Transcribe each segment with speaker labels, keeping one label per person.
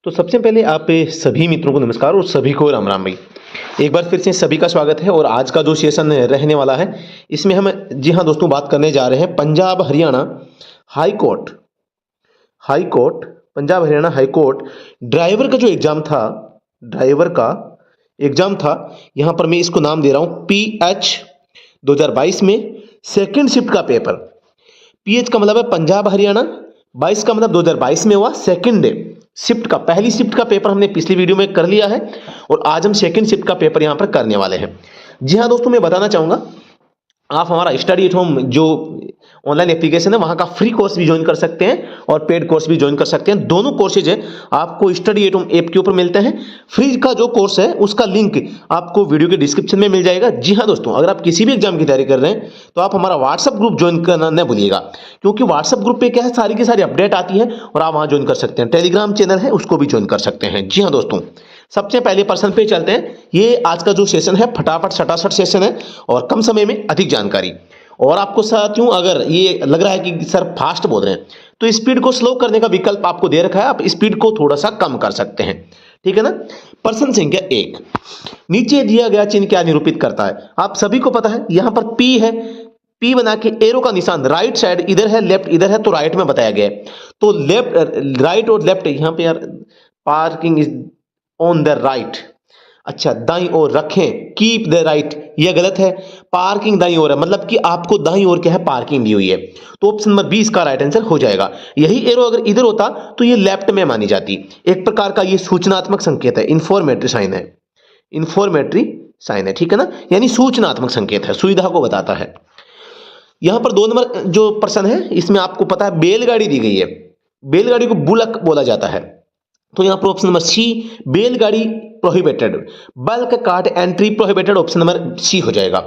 Speaker 1: तो सबसे पहले आप सभी मित्रों को नमस्कार और सभी को राम राम भाई। एक बार फिर से सभी का स्वागत है और आज का जो सेशन रहने वाला है इसमें हम जी हाँ दोस्तों बात करने जा रहे हैं Punjab Haryana high court Punjab Haryana high court driver का जो एग्जाम था। ड्राइवर का एग्जाम था, यहाँ पर मैं इसको नाम दे रहा हूँ PH 2022 में सेकेंड शिफ्ट का पेपर। PH का मतलब है पंजाब हरियाणा, 22 का मतलब 2022 में हुआ सेकेंड शिफ्ट का। पहली शिफ्ट का पेपर हमने पिछली वीडियो में कर लिया है और आज हम सेकेंड शिफ्ट का पेपर यहां पर करने वाले हैं। जी हाँ दोस्तों, मैं बताना चाहूंगा आप हमारा स्टडी एट होम जो ऑनलाइन एप्लीकेशन है वहां का फ्री कोर्स भी ज्वाइन कर सकते हैं और पेड कोर्स भी ज्वाइन कर सकते हैं। दोनों कोर्सेज है आपको स्टडी एट होम ऐप के ऊपर मिलते हैं। फ्री का जो कोर्स है उसका लिंक आपको वीडियो के डिस्क्रिप्शन में मिल जाएगा। जी हाँ दोस्तों, अगर आप किसी भी एग्जाम की तैयारी कर रहे हैं तो आप हमारा व्हाट्सएप ग्रुप ज्वाइन करना न भूलिएगा, क्योंकि व्हाट्सएप ग्रुप पे क्या है सारी की सारी अपडेट आती है और आप वहां ज्वाइन कर सकते हैं। टेलीग्राम चैनल है उसको भी ज्वाइन कर सकते हैं। जी हाँ दोस्तों, सबसे पहले पर्सन पे चलते हैं। ये आज का जो सेशन है फटाफट सटासट सेशन है और कम समय में अधिक जानकारी। और आपको साथियों अगर ये लग रहा है कि सर फास्ट बोल रहे हैं तो स्पीड को स्लो करने का विकल्प आपको दे रखा है, आप स्पीड को थोड़ा सा कम कर सकते हैं। ठीक है ना। प्रश्न संख्या 1, नीचे दिया गया चिन्ह क्या निरूपित करता है? आप सभी को पता है यहां पर P है, P बना के एरो का निशान राइट साइड इधर है, लेफ्ट इधर है, तो राइट में बताया गया है। तो लेफ्ट राइट और लेफ्ट यहां पे यार parking is on the right, अच्छा दाईं ओर रखें, कीप द राइट, यह गलत है। पार्किंग दाईं ओर है, मतलब कि आपको दाईं ओर क्या है पार्किंग दी हुई है, तो ऑप्शन नंबर 20 का राइट आंसर हो जाएगा। यही एरो अगर इधर होता तो ये लेफ्ट में मानी जाती। एक प्रकार का ये सूचनात्मक संकेत है, इंफॉर्मेटरी साइन है, इंफॉर्मेटरी साइन है। ठीक है ना, यानी सूचनात्मक संकेत है, सुविधा को बताता है। यहां पर 2 नंबर जो प्रश्न है इसमें आपको पता है बैलगाड़ी दी गई है, बैलगाड़ी को बुलक बोला जाता है, तो यहां पर ऑप्शन नंबर C बैलगाड़ी prohibited, bulk cart entry prohibited, option number C हो जाएगा।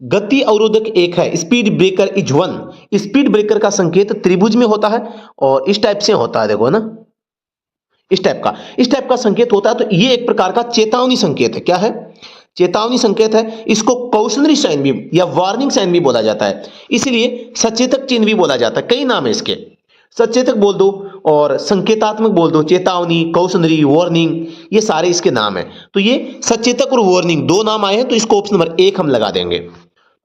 Speaker 1: गति अवरोधक 1 है, speed breaker is 1, speed breaker का संकेत त्रिभुज में होता है और इस टाइप से होता है, देखो ना इस टाइप का संकेत होता है। तो ये एक प्रकार का चेतावनी संकेत है। क्या है? चेतावनी संकेत है। इसको कॉशनरी साइन भी या वार्निंग साइन भी बोला जाता है, इसलिए सचेतक चिन्ह भी बोला जाता है। कई नाम है इसके, सचेतक बोल दो और संकेतात्मक बोल दो, चेतावनी, कौशनरी, वार्निंग, ये सारे इसके नाम हैं। तो ये सचेतक और वार्निंग 2 नाम आए हैं, तो इसको ऑप्शन नंबर 1 हम लगा देंगे।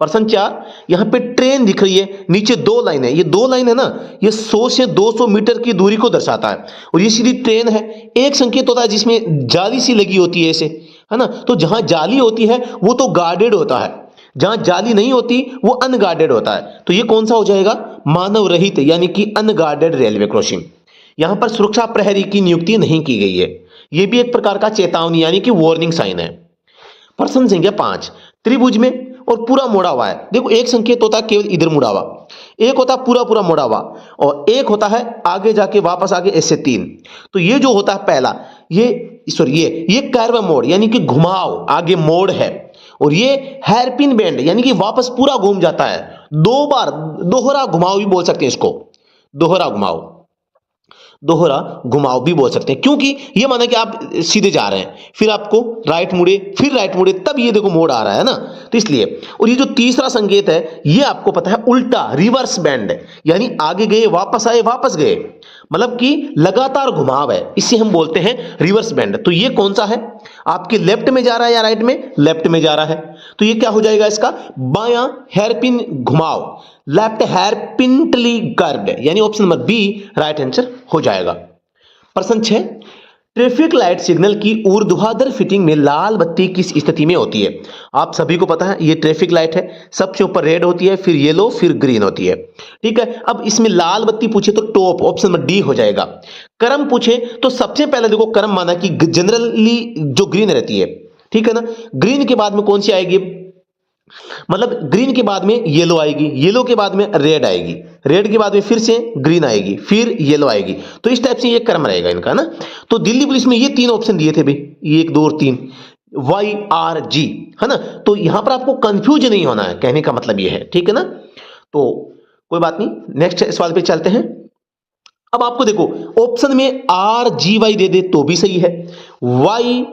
Speaker 1: प्रश्न 4, यहां पे ट्रेन दिख रही है, नीचे 2 लाइन है, ये 2 लाइन है ना, ये 100 से 200 मीटर की दूरी को दर्शाता है और ये सीधी ट्रेन है। एक संकेत होता है जिसमें जाली सी लगी होती है ऐसे, है ना, तो जहां जाली होती है वो तो गार्डेड होता है, जहां जाली नहीं होती वो अनगार्डेड होता है। तो ये कौन सा हो जाएगा? मानव रहित यानी कि अनगार्डेड रेलवे क्रॉसिंग। यहां पर सुरक्षा प्रहरी की नियुक्ति नहीं की गई है, यह भी एक प्रकार का चेतावनी यानी कि वार्निंग साइन है। प्रश्न संख्या 5, त्रिभुज में और पूरा मुड़ा हुआ है। देखो एक संकेत होता है केवल इधर मुड़ा हुआ, एक होता है पूरा पूरा मुड़ा हुआ और एक होता है आगे जाके वापस आगे, ऐसे 3। तो ये जो होता है पहला, ये कर्व मोड़ यानी कि घुमाव, आगे मोड़ है, और ये हेयरपिन बेंड यानी कि वापस पूरा घूम जाता है। 2 बार दोहरा घुमाव भी बोल सकते हैं इसको, दोहरा घुमाव भी बोल सकते हैं, क्योंकि ये माना कि आप सीधे जा रहे हैं फिर आपको राइट मुड़े, फिर राइट मुड़े, तब ये देखो मोड़ आ रहा है ना, तो इसलिए। और ये जो तीसरा संकेत है ये आपको पता है उल्टा, रिवर्स बैंड, यानी आगे गए वापस आए वापस गए, मतलब कि लगातार घुमाव है, इसे हम बोलते हैं रिवर्स बैंड। तो ये कौन सा है? आपके लेफ्ट में जा रहा है या राइट में? लेफ्ट में जा रहा है, तो ये क्या हो जाएगा इसका? बायां हेयरपिन घुमाव, लेफ्ट हेयरपिनली कर्व्ड, यानी option number B right answer हो जाएगा। प्रश्न 6, ट्रैफिक लाइट सिग्नल की ऊर्ध्वाधर फिटिंग में लाल बत्ती किस स्थिति में होती है? आप सभी को पता है ये ट्रैफिक लाइट है, सबसे ऊपर रेड होती है, फिर येलो, फिर ग्रीन होती है। ठीक है, अब इसमें लाल बत्ती पूछे तो टॉप, ऑप्शन नंबर D हो जाएगा। क्रम पूछे तो सबसे पहले देखो क्रम माना कि जनरली जो ग्रीन रहती है, ठीक है ना, ग्रीन के बाद में कौन सी आएगी? मतलब ग्रीन के बाद में येलो आएगी, येलो के बाद में रेड आएगी, रेड के बाद में फिर से ग्रीन आएगी, फिर येलो आएगी। तो इस टाइप से ये क्रम रहेगा इनका ना। तो दिल्ली पुलिस में ये 3 ऑप्शन दिए थे भाई, 1 2 और 3, YRG, है ना। तो यहां पर आपको कंफ्यूज नहीं होना है, कहने का मतलब ये है, ठीक है ना। तो कोई बात नहीं, नेक्स्ट सवाल पे चलते हैं। अब आपको देखो ऑप्शन में RGY दे दे तो भी सही है, Y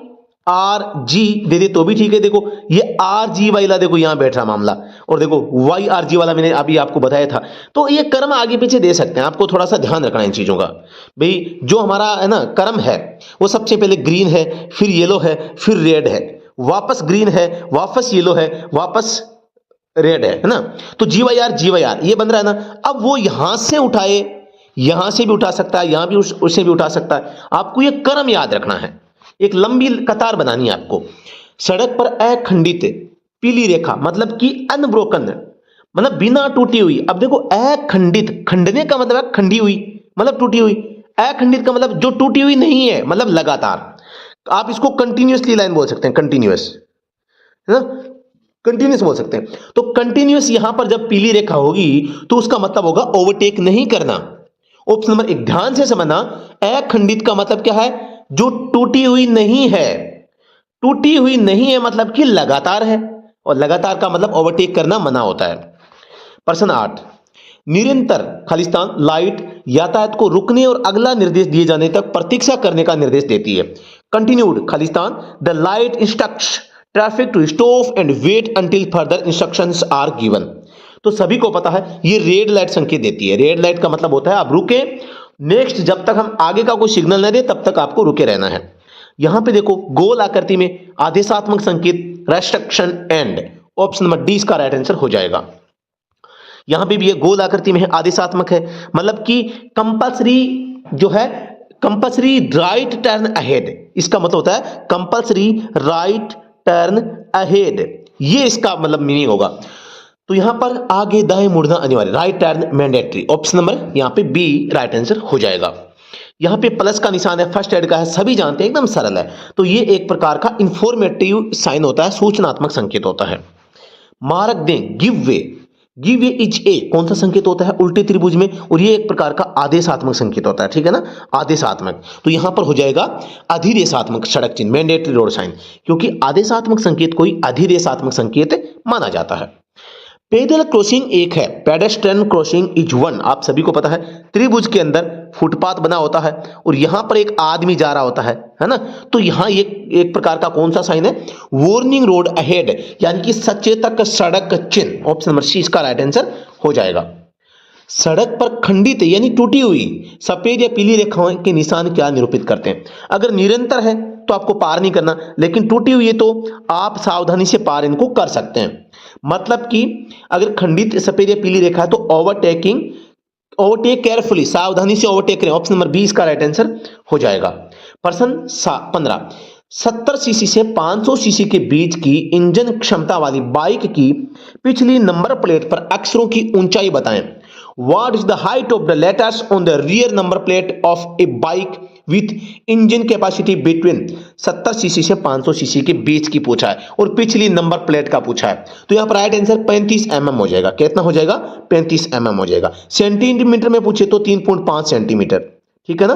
Speaker 1: आर जी दे दे तो भी ठीक है। देखो ये आर जी वाला देखो यहां बैठ रहा मामला, और देखो वाई आर जी वाला मैंने अभी आपको बताया था। तो ये कर्म आगे पीछे दे सकते हैं, आपको थोड़ा सा ध्यान रखना है इन चीजों का। भाई जो हमारा है ना कर्म है वो सबसे पहले ग्रीन है, फिर येलो है, फिर रेड है, वापस ग्रीन है, वापस येलो है, वापस रेड है ना। तो जी वाई आर ये बन रहा है ना। अब वो यहां से उठाए, यहां से भी उठा सकता है, यहां भी उससे भी उठा सकता है। आपको ये कर्म याद रखना है, एक लंबी कतार बनानी है आपको। सड़क पर अखंडित पीली रेखा मतलब कि अनब्रोकन, मतलब बिना टूटी हुई। अब देखो अखंडित, खंडने का मतलब है खंडी हुई, मतलब टूटी हुई। अखंडित का मतलब जो टूटी हुई नहीं है, मतलब लगातार। आप इसको कंटिन्यूअसली लाइन बोल सकते हैं, कंटिन्यूअस है ना, कंटिन्यूअस बोल सकते हैं। तो कंटिन्यूअस यहां पर जब पीली रेखा होगी तो उसका मतलब होगा ओवरटेक नहीं करना। ऑप्शन नंबर एक ध्यान से समझना, अखंडित का मतलब क्या है, जो टूटी हुई नहीं है। टूटी हुई नहीं है मतलब कि लगातार है, और लगातार का मतलब ओवरटेक करना मना होता है। प्रश्न 8, निरंतर खालिस्तान लाइट यातायात को रुकने और अगला निर्देश दिए जाने तक प्रतीक्षा करने का निर्देश देती है। कंटिन्यूड खालिस्तान the light instructs traffic to stop and wait until further instructions are given. तो सभी को पता है ये रेड लाइट संकेत देती है। रेड लाइट का मतलब होता है आप रुके, नेक्स्ट जब तक हम आगे का कोई सिग्नल न दे तब तक आपको रुके रहना है। यहां पे देखो गोल आकृति में आदेशात्मक संकेत restriction and, option number D इसका राइट आंसर हो जाएगा। यहां पे भी ये गोल आकृति में है, आदेशात्मक है, मतलब कि कंपल्सरी जो है, कंपल्सरी राइट टर्न अहेड, इसका मतलब होता है कंपल्सरी राइट टर्न अहेड, ये इसका मतलब मीनिंग होगा। तो यहां पर आगे दाएं मुड़ना अनिवार्य, right turn mandatory, option number यहां पे बी राइट आंसर हो जाएगा। यहां पे प्लस का निशान है, फर्स्ट एड का है, सभी जानते हैं, एकदम सरल है। तो ये एक प्रकार का इंफॉर्मेटिव साइन होता है, सूचनात्मक संकेत होता है। मार्क दें, गिव वे इज ए कौन सा संकेत होता है, उल्टे त्रिभुज में, और ये एक प्रकार का आदेशात्मक संकेत होता है, ठीक है ना, आदेशात्मक। तो यहां पर हो जाएगा अधिदेशात्मक सड़क चिन्ह, मैंडेटरी रोड साइन, क्योंकि आदेशात्मक संकेत कोई अधिदेशात्मक संकेत माना जाता है। पैदल क्रॉसिंग एक है, पेडेस्ट्रियन क्रॉसिंग इज वन, आप सभी को पता है त्रिभुज के अंदर फुटपाथ बना होता है और यहां पर एक आदमी जा रहा होता है ना। तो यहां एक प्रकार का कौन सा साइन है, वार्निंग रोड अहेड, यानी कि सचेतक सड़क चिन्ह, ऑप्शन नंबर सी इसका राइट आंसर हो जाएगा। सड़क पर खंडित यानी टूटी हुई सफेद या पीली रेखाओं के निशान क्या निरूपित करते हैं। अगर निरंतर है तो आपको पार नहीं करना, लेकिन टूटी हुई है तो आप सावधानी से पार इनको कर सकते हैं। मतलब कि अगर खंडित सफेद या पीली रेखा है तो ओवरटेक केयरफुली, सावधानी से ओवरटेक करें, ऑप्शन नंबर बी इसका राइट आंसर हो जाएगा। प्रश्न 15, 70 सीसी से 500 सीसी के बीच की इंजन क्षमता वाली बाइक की पिछली नंबर प्लेट पर अक्षरों की ऊंचाई बताएं। What is the height of the letters on the rear number plate of a bike with engine capacity between 70 CC से 500 सीसी के बीच की पूछा है और पिछली नंबर प्लेट का पूछा है। तो यहां पर राइट आंसर 35 mm हो जाएगा। कितना हो जाएगा, 35 mm हो जाएगा। सेंटीमीटर में पूछे तो 3.5 सेंटीमीटर, ठीक है ना,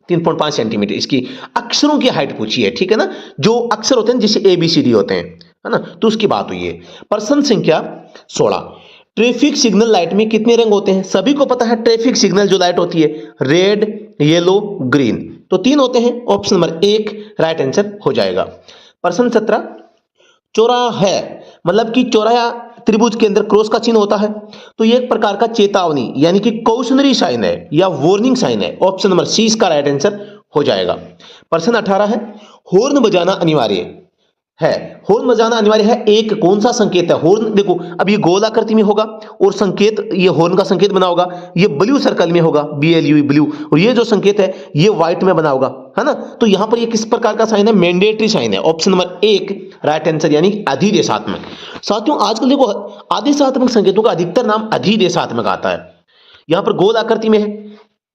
Speaker 1: 3.5 सेंटीमीटर इसकी अक्षरों की हाइट पूछी है, ठीक है ना, जो अक्षर होते हैं जैसे ABCD होते हैं, है ना, तो उसकी बात हुई है। प्रश्न संख्या 16, ट्रैफिक सिग्नल लाइट में कितने रंग होते हैं। सभी को पता है ट्रैफिक सिग्नल जो लाइट होती है रेड, येलो, ग्रीन, तो 3 होते हैं, ऑप्शन नंबर 1 राइट आंसर हो जाएगा। प्रश्न 17, चौराहा मतलब कि चौराहा त्रिभुज के अंदर क्रॉस का चिन्ह होता है, तो ये एक प्रकार का चेतावनी यानी कि कॉशनरी साइन है या वार्निंग साइन है, ऑप्शन नंबर सी इसका राइट आंसर हो जाएगा। प्रश्न 18 है, हॉर्न बजाना अनिवार्य है। हॉर्न बजाना अनिवार्य है, एक कौन सा संकेत है। हॉर्न देखो अब ये गोल आकृति में होगा और संकेत ये हॉर्न का संकेत बना होगा, ये ब्लू सर्कल में होगा, BLU ब्लू, और ये जो संकेत है ये व्हाइट में बना होगा, है ना। तो यहां पर ये किस प्रकार का साइन है, मैंडेटरी साइन है, ऑप्शन नंबर 1 राइट आंसर यानी अधिदेशात्मक। साथियों आजकल देखो आदेशात्मक संकेतों का अधिकतर नाम अधिदेशात्मक आता है। यहां पर गोल आकृति में है,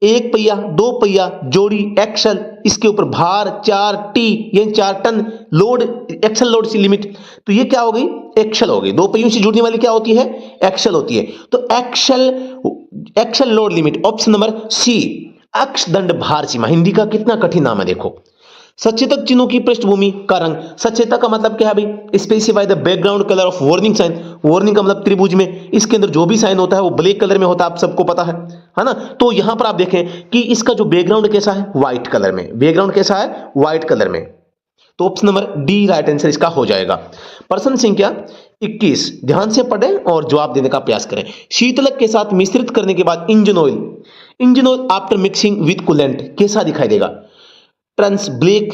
Speaker 1: 1 पहिया 2 पहिया जोड़ी एक्सल, इसके ऊपर भार 4T यानी 4 टन लोड, एक्सल लोड सी लिमिट, तो ये क्या हो गई, एक्सल हो गई। 2 पहियों से जुड़ने वाली क्या होती है, एक्सल होती है। तो axle load limit, option number C अक्षदंड भार सीमा। हिंदी का कितना कठिन नाम है देखो। सचेतक चिन्हों की पृष्ठभूमि का रंग, सचेतक का मतलब क्या है भाई, specify the background colour of warning sign. Warning का मतलब त्रिभुज में इसके अंदर जो भी साइन होता है वो ब्लैक कलर में होता है, आप सबको पता है ना। तो यहां पर आप देखें कि इसका जो बैकग्राउंड कैसा है, व्हाइट कलर में, बैकग्राउंड कैसा है, व्हाइट कलर में। तो option number D right answer इसका हो जाएगा। प्रश्न संख्या 21 ध्यान से पढ़ें और जवाब देने का प्रयास करें। शीतलक के साथ मिश्रित करने के बाद engine oil after mixing with coolant कैसा दिखाई देगा? Turns black,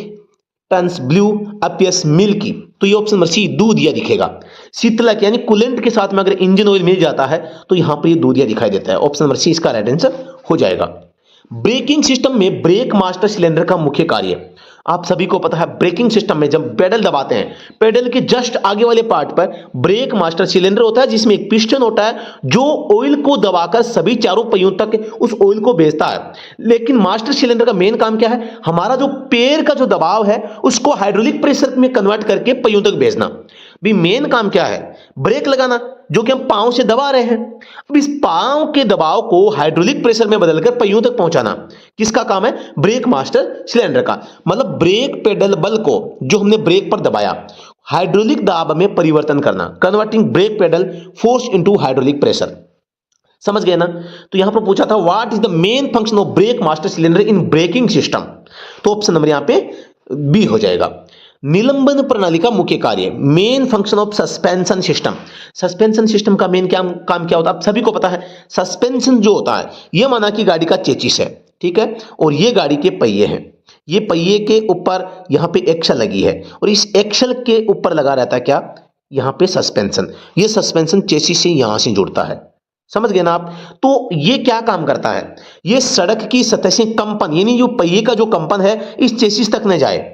Speaker 1: turns blue, appears milky. तो ये ऑप्शन नंबर सी दूधिया दिखेगा। शीतलक यानी कूलेंट के साथ में अगर इंजन ऑयल मिल जाता है तो यहां पर ये दूधिया दिखाई देता है। ऑप्शन नंबर सी इसका राइट आंसर हो जाएगा। ब्रेकिंग सिस्टम में ब्रेक मास्टर सिलेंडर का मुख्य कार्य, आप सभी को पता है ब्रेकिंग सिस्टम में जब पेडल दबाते हैं, पेडल के जस्ट आगे वाले पार्ट पर ब्रेक मास्टर सिलेंडर होता है जिसमें एक पिस्टन होता है जो ऑयल को दबाकर सभी चारों पहियों तक उस ऑयल को भेजता है। लेकिन मास्टर सिलेंडर का मेन काम क्या है? हमारा जो पैर का जो दबाव है उसको हाइड्रोलिक प्रेशर में कन्वर्ट करके पहियों तक भेजना। भी मेन काम क्या है? ब्रेक लगाना, जो कि हम पांव से दबा रहे हैं। अब इस पांव के दबाव को हाइड्रोलिक प्रेशर में बदलकर पहियों तक पहुंचाना किसका काम है? ब्रेक मास्टर सिलेंडर का। मतलब ब्रेक पेडल बल को जो हमने ब्रेक पर दबाया हाइड्रोलिक दाब में परिवर्तन करना, converting brake pedal force into hydraulic pressure. समझ गए ना? तो यहां पर पूछा था what is the main function of brake master cylinder in braking system, तो ऑप्शन नंबर यहां पे बी हो जाएगा। निलंबन प्रणाली का मुख्य कार्य, main function of suspension system. Suspension system का मेन काम क्या होता है? आप सभी को पता है सस्पेंशन जो होता है यह माना कि गाड़ी का चेसिस है, ठीक है, और ये गाड़ी के पहिए हैं। ये पहिए के ऊपर यहां पे एक्सल लगी है और इस एक्सल के ऊपर लगा रहता है क्या? यहां पे सस्पेंशन। ये सस्पेंशन चेसिस से यहां से जुड़ता है। समझ गए ना आप? तो ये क्या काम करता है? ये सड़क की सतह से कंपन, यानी जो पहिए का जो कंपन है इस चेसिस तक न जाए।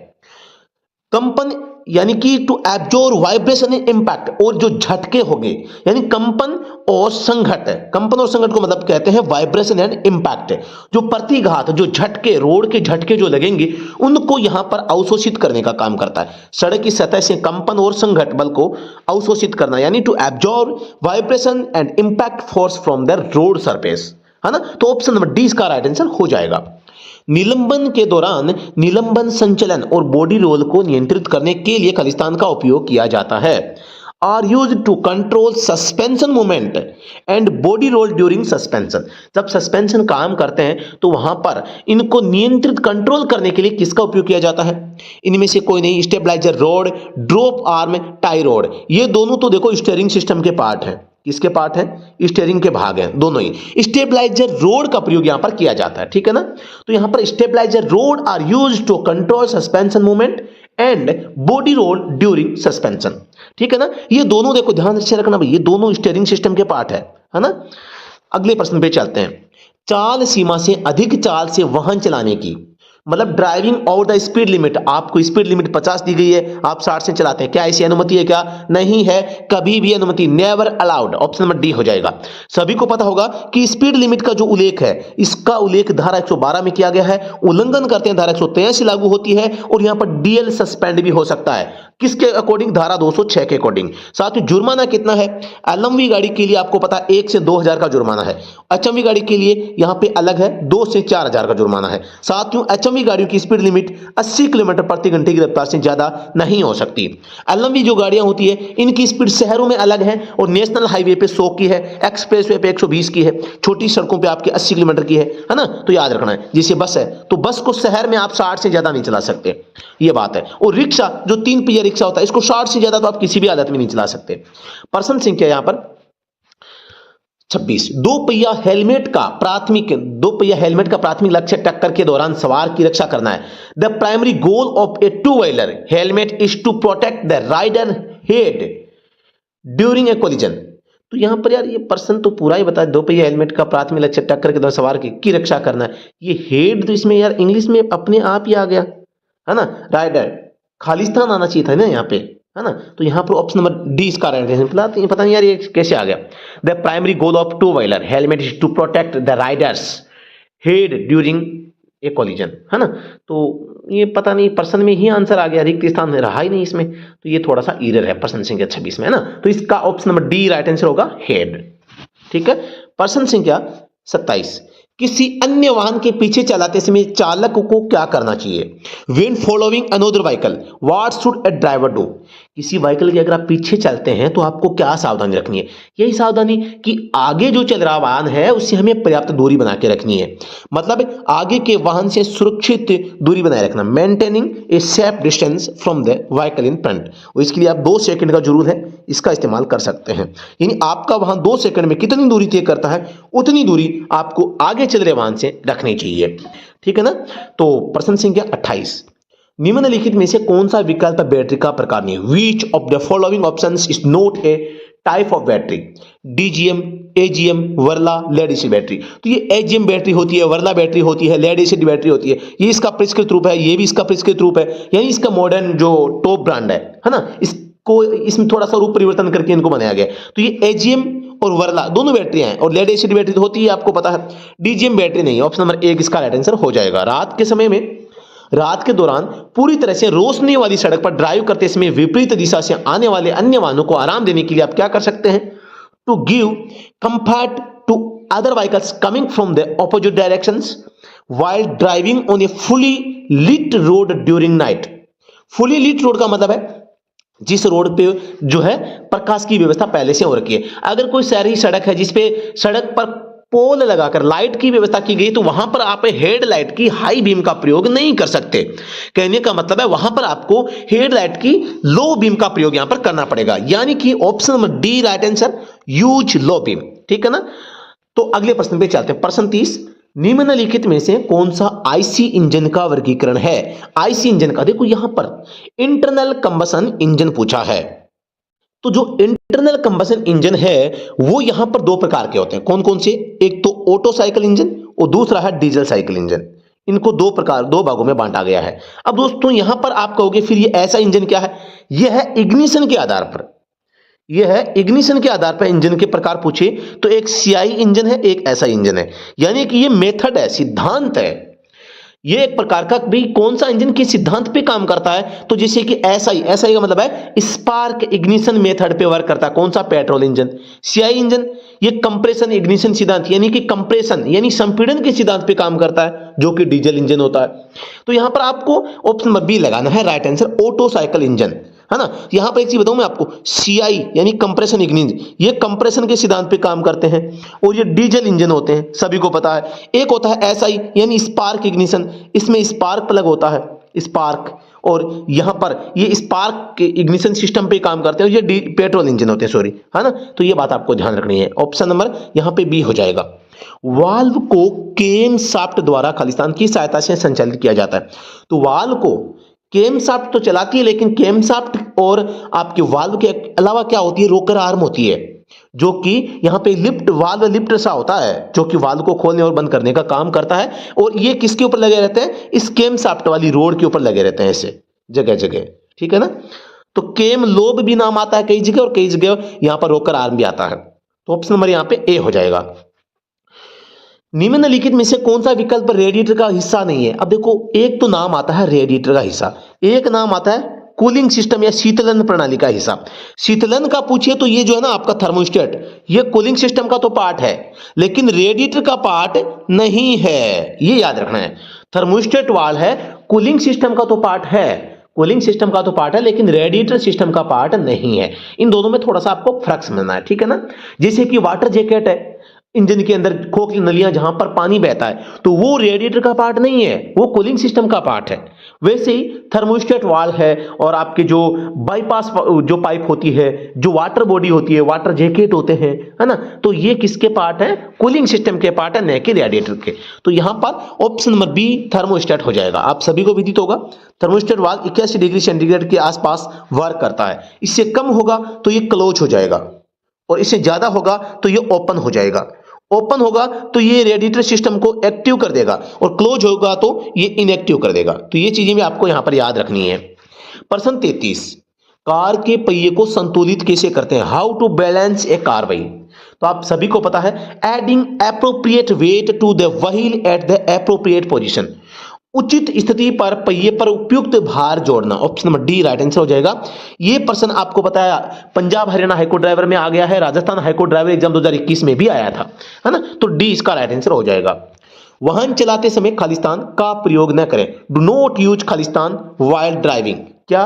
Speaker 1: कंपन यानी कि to absorb vibration and impact, और जो झटके होंगे यानी कंपन और संघट। कंपन और संघट को मतलब कहते हैं वाइब्रेशन एंड इंपैक्ट। जो प्रतिघात, जो झटके, रोड के झटके जो लगेंगे उनको यहां पर अवशोषित करने का काम करता है। सड़क की सतह से कंपन और संघट बल को अवशोषित करना यानी to absorb vibration and impact force from the road surface, है ना? तो ऑप्शन नंबर डी इसका राइट आंसर हो जाएगा। निलंबन के दौरान निलंबन संचलन और बॉडी रोल को नियंत्रित करने के लिए खलिस्तान का उपयोग किया जाता है। Are used to control suspension movement and body roll during suspension. जब सस्पेंशन काम करते हैं तो वहां पर इनको नियंत्रित कंट्रोल करने के लिए किसका उपयोग किया जाता है? इनमें से कोई नहीं, stabiliser rod, drop arm, tie rod. ये दोनों तो देखो स्टीयरिंग सिस्टम के पार्ट हैं। किसके पार्ट है? स्टीयरिंग के भाग हैं दोनों ही। स्टेबलाइजर रोड का प्रयोग यहां पर किया जाता है, ठीक है ना? तो यहां पर stabiliser rod are used to control suspension movement and body roll during suspension, ठीक है ना? ये दोनों देखो ध्यान से रखना भाई, ये दोनों स्टीयरिंग सिस्टम के पार्ट है ना? अगले प्रश्न पे चलते हैं। चाल सीमा से अधिक चाल से वाहन चलाने की, मतलब driving over the speed limit. आपको स्पीड लिमिट 50 दी गई है, आप 60 से चलाते हैं, क्या ऐसी अनुमति है? क्या नहीं है, कभी भी अनुमति, never allowed. Option number D हो जाएगा। सभी को पता होगा कि स्पीड लिमिट का जो उल्लेख है इसका उल्लेख धारा 112 में किया गया है। उल्लंघन करते हैं धारा 183 लागू होती है और यहां पर डीएल सस्पेंड भी हो सकता है। किसके अकॉर्डिंग? धारा 206 के अकॉर्डिंग। साथ ही जुर्माना कितना है? एलएमवी गाड़ी के लिए आपको पता 1 से 2000 का जुर्माना है। एचएमवी गाड़ी के लिए यहां पे अलग है, 2 से 4000 का जुर्माना है। साथ ही एचएमवी गाड़ियों की स्पीड लिमिट 80 किलोमीटर प्रति घंटे की रफ्तार से ज्यादा नहीं हो सकती। एलएमवी जो गाड़ियां होती है इनकी स्पीड शहरों में अलग है और नेशनल हाईवे पे 100 की है, एक्सप्रेसवे पे 120 की है, छोटी सड़कों पे आपके 80 किलोमीटर की है ना? तो याद रखना है। जैसे बस है तो बस को शहर में आप 60 से ज्यादा नहीं चला सकते, ये बात है। और रिक्शा जो 3 पहिया रिक्शा होता है इसको 60 से ज्यादा तो आप किसी भी हालत में नहीं चला सकते। प्रश्न संख्या यहां पर 26। दो पहिया हेलमेट का प्राथमिक लक्ष्य टक्कर के दौरान सवार की रक्षा करना है। The primary goal of a two wheeler helmet is to protect the rider head during a collision. तो यहां पर यार ये पर्सन तो पूरा ही बता, दो पहिया हेलमेट का प्राथमिक लक्ष्य टक्कर के दौरान सवार की रक्षा करना है। ये हेड तो इसमें यार इंग्लिश में अपने आप ही आ गया, है ना? राइडर खालिस्तान आना चाहिए था ना यहाँ पे, है ना? तो यहां पर ऑप्शन नंबर डी इसका राइट आंसर। पता नहीं यार ये कैसे आ गया। The primary goal of two wheeler helmet is to protect the rider's head during a collision, है ना? तो ये पता नहीं पर्सन में ही आंसर आ गया, रिक्त स्थान रहा ही नहीं इसमें, तो ये थोड़ा सा एरर है प्रश्न संख्या 26 में, है ना? तो इसका option number D right answer होगा हेड, ठीक है। प्रश्न संख्या 27। किसी अन्य वाहन के पीछे चलाते समय चालक को क्या करना चाहिए? When following another vehicle what should a driver do? किसी व्हीकल के अगर आप पीछे चलते हैं तो आपको क्या सावधानी रखनी है? यही सावधानी कि आगे जो चल रहा वाहन है उससे हमें पर्याप्त दूरी बना के रखनी है, मतलब आगे के वाहन से सुरक्षित दूरी बनाए रखना, maintaining a safe distance from the vehicle in front. और इसके लिए आप 2 सेकंड का जरूर है इसका इस्तेमाल कर सकते हैं, यानी आपका वाहन 2 सेकंड में कितनी दूरी तय करता है उतनी दूरी आपको आगे चल रहे वाहन से रखनी चाहिए, ठीक है ना। तो प्रश्न संख्या 28, निम्नलिखित में से कौन सा विकल्प बैटरी का प्रकार नहीं है? Which of the following options is not a type of battery? DGM, AGM, वर्ला, लेड एसिड बैटरी। तो ये एजीएम बैटरी होती है, वर्ला बैटरी होती है, लेड एसिड बैटरी होती है। ये इसका परिष्कृत रूप है, ये भी इसका परिष्कृत रूप है, यानी इसका मॉडर्न जो टॉप ब्रांड है ना, इसको इसमें थोड़ा सा रूप परिवर्तन करके इनको बनाया गया। तो ये एजीएम और वर्ला दोनों बैटरियां हैं, और लेड एसिड बैटरी तो होती है आपको पता है, डीजीएम बैटरी नहीं। ऑप्शन नंबर 1 इसका राइट आंसर हो जाएगा। रात के समय में, रात के दौरान पूरी तरह से रोशनी वाली सड़क पर ड्राइव करते समय विपरीत दिशा से आने वाले अन्य वाहनों को आराम देने के लिए आप क्या कर सकते हैं? To give comfort to other vehicles coming from the opposite directions while driving on a fully lit road during night. Fully lit road का मतलब है जिस रोड पे जो है प्रकाश की व्यवस्था पहले से हो रखी है। अगर कोई शहरी सड़क है जिसपे सड़क पर पोल लगाकर लाइट की व्यवस्था की गई तो वहां पर आप हेडलाइट की हाई बीम का प्रयोग नहीं कर सकते। कहने का मतलब है वहां पर आपको हेडलाइट की लो बीम का प्रयोग यहां पर करना पड़ेगा, यानी कि option number D right answer, use low beam, ठीक है ना। तो अगले प्रश्न पे चलते हैं। प्रश्न 30, निम्नलिखित में से कौन सा आईसी इंजन का वर्गीकरण है? आईसी इंजन का, देखो यहां पर इंटरनल कंबशन इंजन पूछा है। तो जो इंटरनल कंबशन इंजन है वो यहां पर 2 प्रकार के होते हैं। कौन कौन से? एक तो ऑटो साइकिल इंजन और दूसरा है डीजल साइकिल इंजन। इनको 2 भागों में बांटा गया है। अब दोस्तों यहां पर आप कहोगे फिर ये ऐसा इंजन क्या है? यह है इग्निशन के आधार पर, यह है इग्निशन के आधार पर इंजन के प्रकार पूछे तो एक सीआई इंजन है, एक ऐसा इंजन है, यानी कि ये मेथड है, सिद्धांत है। ये एक प्रकार का भी कौन सा इंजन के सिद्धांत पे काम करता है? तो जैसे कि एसआई, एसआई का मतलब है स्पार्क इग्निशन मेथड पे वर्क करता है। कौन सा? Petrol engine. सीआई इंजन ये कंप्रेशन इग्निशन सिद्धांत, यानी कि कंप्रेशन यानी संपीड़न के सिद्धांत पे काम करता है, जो कि डीजल इंजन होता है। तो यहां पर आपको ऑप्शन नंबर बी लगाना है right answer, auto cycle engine, है ना। यहां पर एक चीज बताऊं मैं आपको, सीआई यानी कंप्रेशन इग्निशन, ये कंप्रेशन के सिद्धांत पे काम करते हैं, और ये डीजल इंजन होते हैं, सभी को पता है। एक होता है एसआई यानी स्पार्क इग्निशन, इसमें स्पार्क प्लग होता है, स्पार्क, और यहां पर ये स्पार्क के इग्निशन सिस्टम पे काम करते हैं, और ये पेट्रोल इंजन होते हैं, सॉरी, है ना। तो ये बात आपको ध्यान रखनी है। ऑप्शन नंबर यहां पे बी हो जाएगा। वाल्व को केम शाफ्ट द्वारा खालिस्तान की सहायता से संचालित किया जाता है। तो वाल्व को केम शाफ्ट तो चलाती है, लेकिन केम शाफ्ट और आपके वाल्व के अलावा क्या होती है? रोकर आर्म होती है, जो कि यहां पे लिफ्ट, वाल्व लिफ्ट सा होता है, जो कि वाल्व को खोलने और बंद करने का काम करता है। और ये किसके ऊपर लगे रहते हैं? इस केम शाफ्ट वाली रोड के ऊपर लगे रहते हैं, ऐसे जगह जगह, ठीक है ना। तो केम लोब भी नाम आता है कई जगह, और कई जगह यहां पर रोकर आर्म भी आता है। तो ऑप्शन नंबर यहां पे ए हो जाएगा। निम्नलिखित में से कौन सा विकल्प रेडिएटर का हिस्सा नहीं है? अब देखो एक तो नाम आता है रेडिएटर का हिस्सा, एक नाम आता है कूलिंग सिस्टम या शीतलन प्रणाली का हिस्सा। शीतलन का पूछिए तो ये जो है ना आपका थर्मोस्टेट, ये कूलिंग सिस्टम का तो पार्ट है, लेकिन रेडिएटर का पार्ट नहीं है, ये याद रखना है। थर्मोस्टेट वाल्व है, कूलिंग सिस्टम का तो पार्ट है, कूलिंग सिस्टम का तो पार्ट है, लेकिन रेडिएटर सिस्टम का पार्ट नहीं है। इन दोनों में थोड़ा सा आपको फर्क समझना है, ठीक है ना। जैसे कि वाटर जैकेट है, इंजन के अंदर खोखली नलियां जहां पर पानी बहता है, तो वो रेडिएटर का पार्ट नहीं है, वो कूलिंग सिस्टम का पार्ट है। वैसे ही थर्मोस्टेट वाल्व है, और आपके जो बाईपास जो पाइप होती है, जो वाटर बॉडी होती है, वाटर जैकेट होते हैं, है ना, तो ये किसके पार्ट है? कूलिंग सिस्टम के पार्ट है, न कि रेडिएटर के। तो यहां पर ऑप्शन नंबर बी थर्मोस्टेट हो जाएगा। आप सभी को विदित होगा थर्मोस्टेट वाल्व 81 डिग्री सेंटीग्रेड के आसपास वर्क करता है। इससे कम होगा तो ये क्लोज हो जाएगा, और इससे ज्यादा होगा तो ये ओपन हो जाएगा। ओपन होगा तो ये रेडिएटर सिस्टम को एक्टिव कर देगा, और क्लोज होगा तो ये इनएक्टिव कर देगा। तो ये चीजें भी आपको यहां पर याद रखनी है। प्रश्न 33, कार के पहिए को संतुलित कैसे करते हैं? How to balance a car wheel? तो आप सभी को पता है, adding appropriate weight to the wheel at the appropriate position, उचित स्थिति पर पहिए पर उपयुक्त भार जोड़ना। Option number D right answer हो जाएगा। ये प्रश्न आपको पता है पंजाब हरियाणा हाईकोर्ट ड्राइवर में आ गया है, राजस्थान हाईकोर्ट ड्राइवर एग्जाम 2021 में भी आया था, है ना। तो डी इसका राइट आंसर हो जाएगा। वाहन चलाते समय खालिस्तान का प्रयोग न करें। डू नॉट यूज खालिस्तान व्हाइल ड्राइविंग। क्या?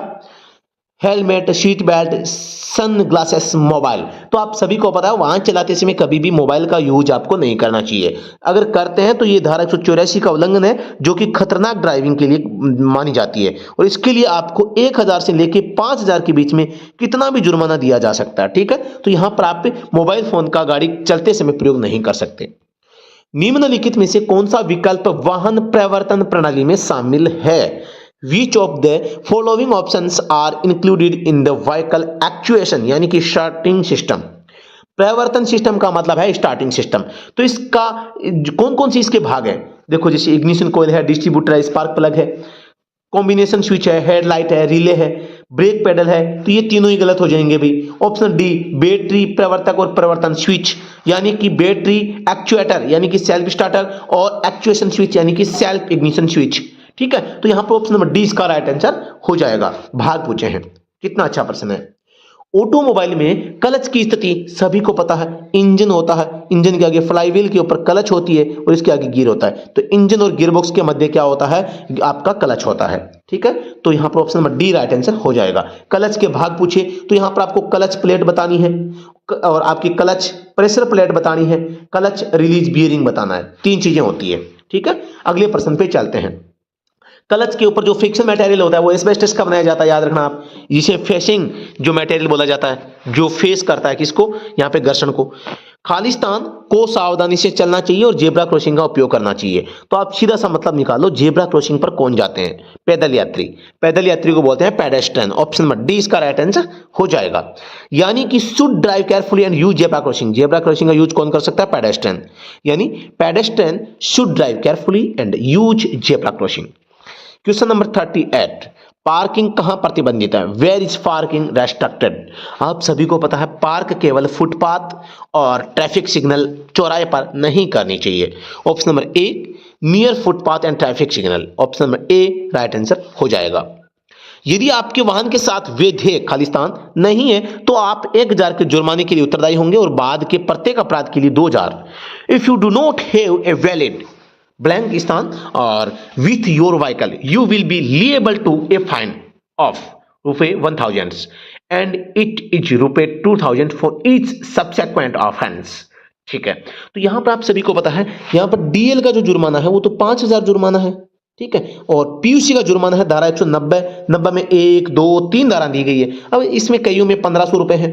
Speaker 1: Helmet, seat belt, sun glasses, mobile. तो आप सभी को पता है वाहन चलाते समय कभी भी मोबाइल का यूज आपको नहीं करना चाहिए। अगर करते हैं तो ये धारा 184 का उल्लंघन है, जो कि खतरनाक ड्राइविंग के लिए मानी जाती है, और इसके लिए आपको 1000 से लेके 5000 के बीच में कितना भी जुर्माना दिया जा सकता है। ठीक है, तो यहां पर आप मोबाइल फोन का गाड़ी चलते समय प्रयोग नहीं कर सकते। निम्नलिखित में से कौन सा विकल्प वाहन प्रवर्तन प्रणाली में शामिल है? Which of the following options are included in the vehicle actuation यानी कि स्टार्टिंग सिस्टम। प्रवर्तन सिस्टम का मतलब है स्टार्टिंग सिस्टम। तो इसका कौन कौन सी इसके भाग है? देखो, जैसे इग्निशन कॉइल है, डिस्ट्रीब्यूटर है, स्पार्क प्लग है, कॉम्बिनेशन स्विच है, हेडलाइट है, रिले है, ब्रेक पेडल है। तो ये तीनों ही गलत हो जाएंगे भाई। ऑप्शन डी, बैटरी प्रवर्तक और प्रवर्तन स्विच यानी कि बैटरी एक्चुएटर यानी कि सेल्फ स्टार्टर, और एक्चुएशन स्विच यानी कि सेल्फ इग्निशन स्विच। ठीक है, तो यहां पर ऑप्शन नंबर डी इसका राइट आंसर हो जाएगा। भाग पूछे हैं, कितना अच्छा प्रश्न है। ऑटोमोबाइल में क्लच की स्थिति सभी को पता है, इंजन होता है, इंजन के आगे फ्लाईव्हील के ऊपर क्लच होती है और इसके आगे गियर होता है। तो इंजन और गियरबॉक्स के मध्य क्या होता है? आपका क्लच होता है। ठीक है, तो यहां पर option number D right answer हो जाएगा। क्लच के भाग पूछे तो यहां पर आपको क्लच प्लेट बतानी है, और आपकी क्लच प्रेशर प्लेट बतानी है, क्लच रिलीज बियरिंग बताना है। 3 चीजें होती है। ठीक है, अगले प्रश्न पे चलते हैं। क्लच के ऊपर जो फ्रिक्शन मटेरियल होता है वो एस्बेस्टस का बनाया जाता है, याद रखना आप। जिसे फेसिंग जो मटेरियल बोला जाता है, जो फेस करता है किसको? यहाँ पे घर्षण को। खालिस्तान को सावधानी से चलना चाहिए और जेब्रा क्रॉसिंग का उपयोग करना चाहिए। तो आप सीधा सा मतलब निकालो, जेब्रा क्रॉसिंग पर कौन जाते हैं? पैदल यात्री। पैदल यात्री को बोलते हैं पेडेस्ट्रियन। ऑप्शन नंबर डी इसका राइट आंसर हो जाएगा। यानी कि should drive carefully and use zebra crossing. Zebra crossing का यूज कौन कर सकता है? पेडेस्ट्रियन। यानी pedestrian should drive carefully and use zebra crossing. Question number 38, parking कहां प्रतिबंधित है? Where is parking restricted? आप सभी को पता है पार्क केवल फुटपाथ और ट्रैफिक सिग्नल चौराहे पर नहीं करनी चाहिए। Option number A, near footpath and traffic signal. Option number A right answer हो जाएगा। यदि आपके वाहन के साथ वैध खालिस्तान नहीं है तो आप 1000 के जुर्माने के लिए उत्तरदायी होंगे और बाद के प्रत्येक अपराध के लिए 2000। If you do not have a valid blank स्थान और with your vehicle you will be liable to a fine of ₹1000 and it is ₹2000 for each subsequent offense। ठीक है, तो यहां पर आप सभी को पता है यहां पर डीएल का जो जुर्माना है वो तो 5000 जुर्माना है। ठीक है, और पीयूसी का जुर्माना है धारा 190 में 1, 2, 3 धारा दी गई है। अब इसमें कईयों में 1500 रुपए हैं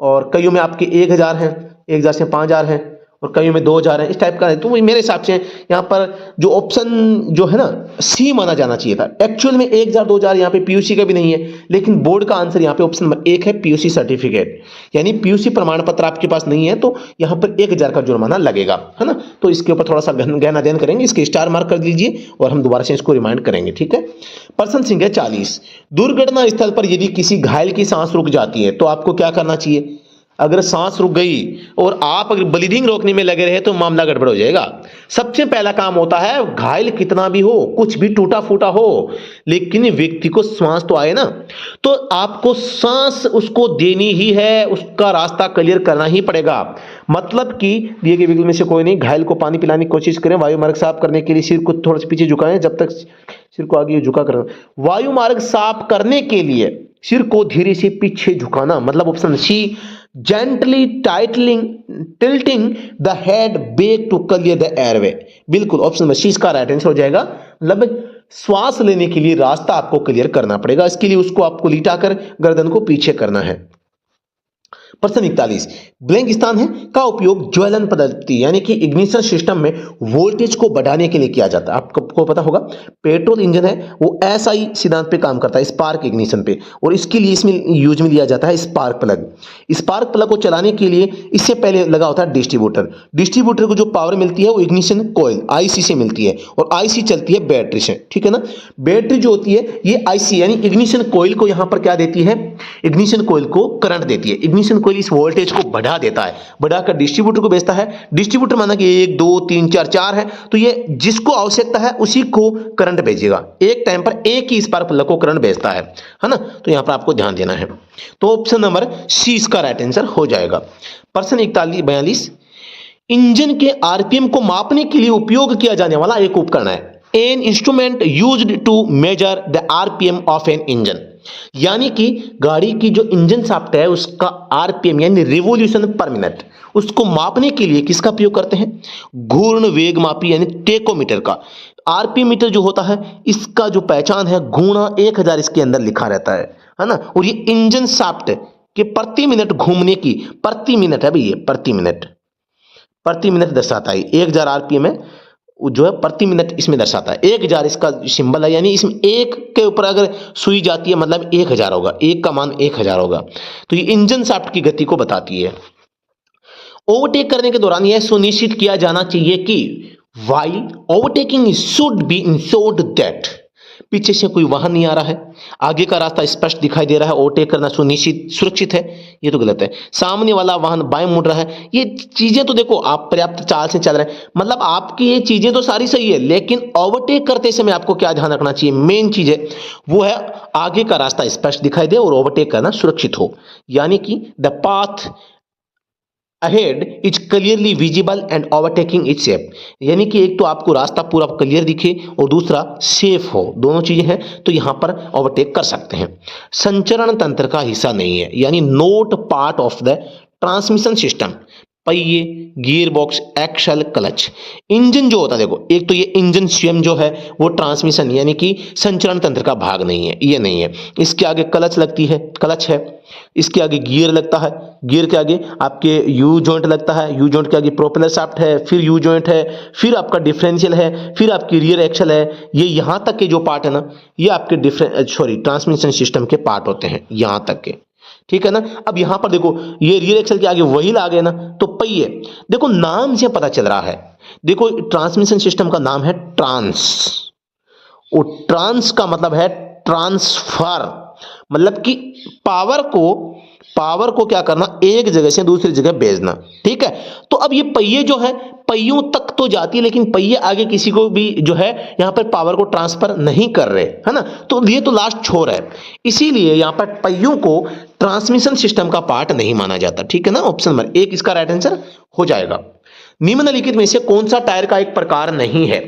Speaker 1: और कईयों में आपके 1000 हैं, 1000 से 5000 हैं और कईयों में 2000 है, इस टाइप का है। तो मेरे हिसाब से यहाँ पर जो ऑप्शन जो है ना सी माना जाना चाहिए था। एक्चुअल में 1000 2000 यहाँ पे पीयूसी का भी नहीं है, लेकिन बोर्ड का आंसर यहाँ पे ऑप्शन नंबर 1 है, पीयूसी सर्टिफिकेट। यानी पीयूसी प्रमाण पत्र आपके पास नहीं है तो यहाँ पर 1000 का जुर्माना लगेगा, है ना। तो इसके ऊपर थोड़ा सा गहन अध्ययन करेंगे, इसके स्टार मार्क कर दीजिए और हम दोबारा से इसको रिमाइंड करेंगे। ठीक है, प्रश्न संख्या 40, दुर्घटना स्थल पर यदि किसी घायल की सांस रुक जाती है तो आपको क्या करना चाहिए? अगर सांस रुक गई और आप अगर ब्लीडिंग रोकने में लगे रहे तो मामला गड़बड़ हो जाएगा। सबसे पहला काम होता है घायल कितना भी हो, कुछ भी टूटा फूटा हो, लेकिन व्यक्ति को सांस तो आए ना, तो आपको सांस उसको देनी ही है, उसका रास्ता क्लियर करना ही पड़ेगा। मतलब कि दिए गए विकल्प में से कोई नहीं। घायल को पानी पिलाने की कोशिश करें, वायु मार्ग साफ करने के लिए सिर को थोड़ा सा पीछे झुकाएं, जब तक सिर को आगे झुका कर वायु मार्ग साफ करने के लिए सिर को धीरे से पीछे झुकाना, मतलब option C, gently tilting the head back to clear the airway। बिल्कुल ऑप्शन नंबर सी इसका राइट आंसर हो जाएगा। मतलब श्वास लेने के लिए रास्ता आपको क्लियर करना पड़ेगा, इसके लिए उसको आपको लिटाकर गर्दन को पीछे करना है। प्रश्न 41, ब्लैंक स्थान है का उपयोग ज्वलन पद्धति यानी कि इग्निशन सिस्टम में वोल्टेज को बढ़ाने के लिए किया जाता है। आपको पता होगा पेट्रोल इंजन है वो एसआई सिद्धांत पे काम करता है, स्पार्क इग्निशन पे, और इसके लिए इसमें यूज में लिया जाता है स्पार्क प्लग। स्पार्क प्लग को चलाने के लिए इससे पहले लगा होता है डिस्ट्रीब्यूटर। डिस्ट्रीब्यूटर को जो पावर मिलती है वो इग्निशन कॉइल आईसी से मिलती है और आईसी चलती है बैटरी से। ठीक है ना, बैटरी जो होती है ये आईसी यानी इग्निशन कॉइल को यहां पर क्या देती है? इग्निशन कॉइल को करंट देती है। इग्निशन कॉइल इस वोल्टेज को बढ़ा देता है, बढ़ाकर डिस्ट्रीब्यूटर को भेजता है। डिस्ट्रीब्यूटर माना कि 1 2 3 4 4 है, तो ये जिसको आवश्यकता है उसी को करंट भेजेगा। एक टाइम पर एक ही स्पार्क प्लग को करंट भेजता है ना। तो यहां पर आपको ध्यान देना है। तो ऑप्शन नंबर सी इसका राइट आंसर हो जाएगा। प्रश्न 42, इंजन के आरपीएम को मापने के लिए उपयोग किया जाने वाला एक उपकरण है। An instrument used to measure the RPM of an engine. यानी कि गाड़ी की जो इंजन शाफ्ट है उसका आरपीएम यानी रिवॉल्यूशन पर मिनट, उसको मापने के लिए किसका प्रयोग करते हैं? घूर्ण वेग मापी यानी टेकोमीटर का। आरपीएम मीटर जो होता है इसका जो पहचान है गुणा 1000 इसके अंदर लिखा रहता है ना। और ये इंजन शाफ्ट के प्रति मिनट घूमने की, प्रति मिनट है भाई, ये प्रति मिनट दर्शाता है। 1000 आरपीएम है जो है प्रति मिनट इसमें दर्शाता है। 1000 इसका सिंबल है, यानी इसमें एक के ऊपर अगर सुई जाती है मतलब 1000 होगा, एक का मान 1000 होगा। तो ये इंजन शाफ्ट की गति को बताती है। ओवरटेक करने के दौरान यह सुनिश्चित किया जाना चाहिए कि while overtaking should be ensured that पीछे से कोई वाहन नहीं आ रहा है, आगे का रास्ता स्पष्ट दिखाई दे रहा है, ओवरटेक करना सुरक्षित है, ये तो गलत है। सामने वाला वाहन बाएं मुड़ रहा है, ये चीजें तो देखो आप पर्याप्त चाल से चल रहे हैं, मतलब आपकी ये चीजें तो सारी सही है, लेकिन ओवरटेक करते समय आपको क्या ध्यान रखना चाहिए? मेन चीज है वो है आगे का रास्ता स्पष्ट दिखाई दे और ओवरटेक करना सुरक्षित हो, यानी कि the path ahead is clearly visible and overtaking is safe, यानी कि एक तो आपको रास्ता पूरा क्लियर दिखे और दूसरा सेफ हो, दोनों चीजें हैं तो यहां पर ओवरटेक कर सकते हैं। संचरण तंत्र का हिस्सा नहीं है, यानी not part of the transmission system. पहिए, gear box, axle, clutch. Engine जो होता है देखो, एक तो ये इंजन स्वयं जो है वो ट्रांसमिशन यानी कि संचरण तंत्र का भाग नहीं है, ये नहीं है। इसके आगे क्लच लगती है, क्लच है। इसके आगे गियर लगता है, गियर के आगे आपके यू जॉइंट लगता है, यू जॉइंट के आगे प्रोपेलर शाफ्ट है, फिर यू जॉइंट है, फिर आपका डिफरेंशियल है, फिर आपकी रियर एक्सल है। ये यहां तक के जो पार्ट है ना, ये आपके ट्रांसमिशन सिस्टम के पार्ट होते हैं यहां तक के, ठीक है ना। अब यहां पर देखो ये रियर एक्सल के आगे व्हील आ गए ना, तो पहिए, देखो नाम से पता चल रहा है, देखो ट्रांसमिशन सिस्टम का नाम है ट्रांस, और ट्रांस का मतलब है ट्रांसफर, मतलब कि पावर को क्या करना, एक जगह से दूसरी जगह भेजना, ठीक है। तो अब ये पहिए जो है पहियों तक तो जाती है, लेकिन पहिए आगे किसी को भी जो है यहां पर पावर को ट्रांसफर नहीं कर रहे, है ना। तो ये तो लास्ट छोर है, इसीलिए यहां पर पहियों को ट्रांसमिशन सिस्टम का पार्ट नहीं माना जाता, ठीक है ना। ऑप्शन नंबर 1 इसका राइट आंसर हो जाएगा। निम्नलिखित में से कौन सा टायर का एक प्रकार नहीं है?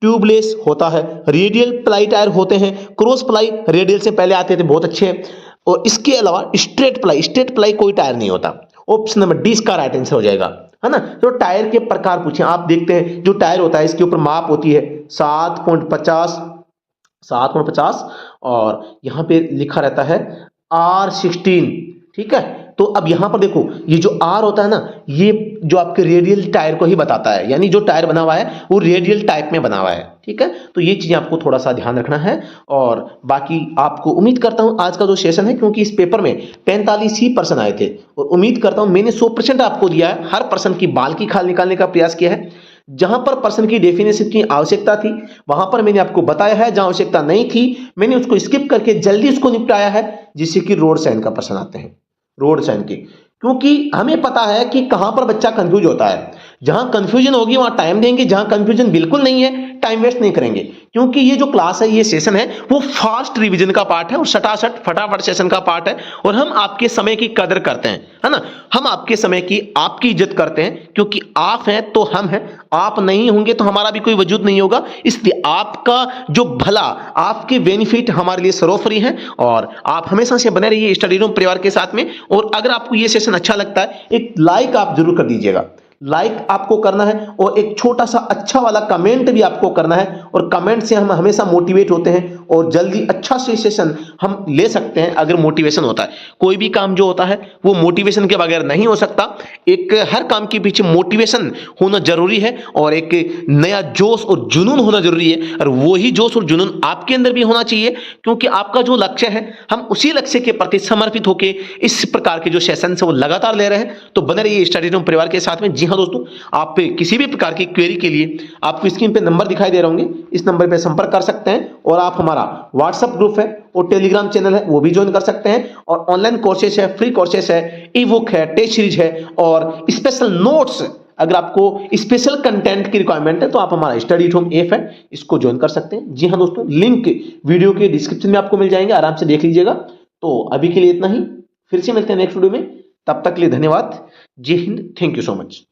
Speaker 1: ट्यूबलेस होता है, रेडियल प्लाई टायर होते हैं, क्रॉस प्लाई रेडियल से पहले आते थे, बहुत अच्छे हैं, और इसके अलावा स्ट्रेट प्लाई कोई टायर नहीं होता। ऑप्शन नंबर डी इसका राइट आंसर हो जाएगा, है ना। तो टायर के प्रकार पूछे, आप देखते हैं जो टायर होता है इसके ऊपर माप होती है 7.50 और यहां पे लिखा रहता है R16, ठीक है। तो अब यहां पर देखो ये जो R होता है ना, ये जो आपके रेडियल टायर को ही बताता है, यानी जो टायर बना हुआ है वो रेडियल टाइप में बना हुआ है, ठीक है। तो ये चीजें आपको थोड़ा सा ध्यान रखना है। और बाकी आपको उम्मीद करता हूं आज का जो सेशन है, क्योंकि इस पेपर में 45 ही पर्सन आए थे, और उम्मीद करता हूं मैंने 100% आपको दिया है, हर पर्सन की बाल की खाल निकालने का प्रयास किया है। जहां पर पर्सन की डेफिनेशन की आवश्यकता थी वहां पर मैंने आपको बताया है, जहां आवश्यकता नहीं थी मैंने उसको स्किप करके जल्दी उसको निपटाया है, जिससे कि रोड साइन का पर्सन आते हैं, रोड साइन की, क्योंकि हमें पता है कि कहां पर बच्चा कंफ्यूज होता है। जहां कंफ्यूजन होगी वहां टाइम देंगे, जहां कंफ्यूजन बिल्कुल नहीं है टाइम वेस्ट नहीं करेंगे, क्योंकि ये जो क्लास है, ये सेशन है, वो फास्ट रिवीजन का पार्ट है और फटाफट सेशन का पार्ट है। और हम आपके समय की कदर करते हैं, है ना, हम आपके समय की आपकी इज्जत करते हैं, क्योंकि आप हैं तो हम हैं, आप नहीं होंगे तो हमारा भी कोई वजूद नहीं होगा। इसलिए आपका जो भला, आपके बेनिफिट हमारे लिए सर्वोपरि है, और आप हमेशा से बने रहिए स्टडी रूम परिवार के साथ में। और अगर आपको ये सेशन अच्छा लगता है, एक लाइक आप जरूर कर दीजिएगा, लाइक आपको करना है, और एक छोटा सा अच्छा वाला कमेंट भी आपको करना है, और कमेंट से हम हमेशा मोटिवेट होते हैं और जल्दी अच्छा से सेशन हम ले सकते हैं अगर मोटिवेशन होता है। कोई भी काम जो होता है वो मोटिवेशन के बगैर नहीं हो सकता, एक हर काम के पीछे मोटिवेशन होना जरूरी है, और एक नया जोश और जुनून होना जरूरी है, और वही जोश और जुनून आपके अंदर भी होना चाहिए, क्योंकि आपका जो लक्ष्य है हम उसी लक्ष्य के प्रति समर्पित होकर इस प्रकार के जो सेशन है वो लगातार ले रहे हैं। तो बने रहिए स्टडी रूम परिवार के साथ में। जी हाँ दोस्तों, आप किसी भी प्रकार की क्वेरी के लिए आपको स्क्रीन पे नंबर दिखाई दे रहे होंगे, इस नंबर पे संपर्क कर सकते हैं, और आप हमारा व्हाट्सएप ग्रुप है और टेलीग्राम चैनल है वो भी ज्वाइन कर सकते हैं। और ऑनलाइन कोर्सेज है, फ्री कोर्सेज है, ई बुक है, टेस्ट सीरीज है, और स्पेशल नोट्स, अगर आपको स्पेशल कंटेंट की रिक्वायरमेंट है तो आप हमारा स्टडी होम ऐप है, इसको ज्वाइन कर सकते हैं। जी हाँ दोस्तों, लिंक वीडियो के डिस्क्रिप्शन में आपको मिल जाएंगे, आराम से देख लीजिएगा। तो अभी के लिए इतना ही, फिर से मिलते हैं नेक्स्ट वीडियो में, तब तक के लिए धन्यवाद। जय Hind, thank you so much.